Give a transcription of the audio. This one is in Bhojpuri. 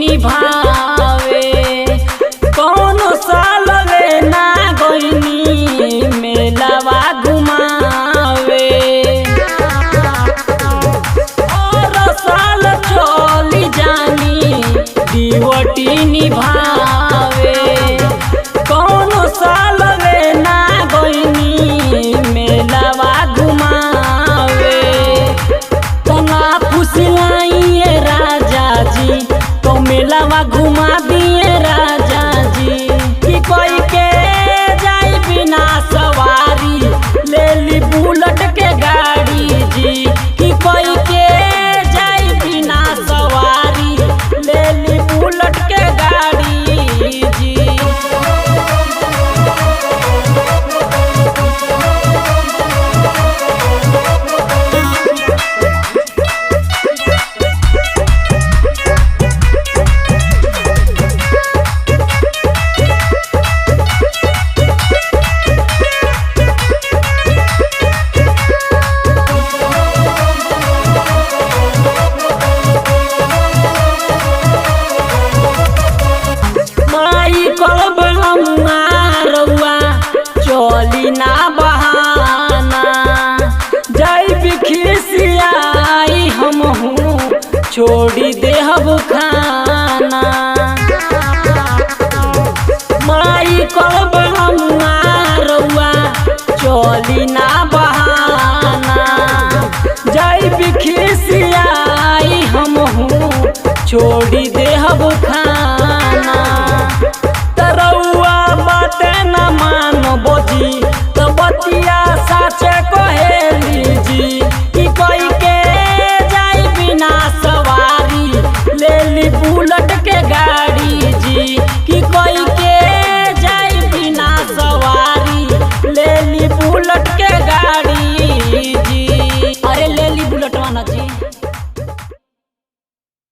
निभावे कौनो साल वे ना गईनी मेलावा घुमावे और साल चली जानी दीवटी निभावे कौनो साल वे ना गईनी मेलावा घुमावे तना फुसलाइए राजा जी तो मेलावा घुमा दिए राजा जी कि कोई के जाई बिना सवारी ले ली बुलेट के गाड़ी जी कि कोई के जाई बिना सवारी ले ली बुलेट के गाड़ी जी। चली ना बहाना जाई खिसियाई हम हूँ छोड़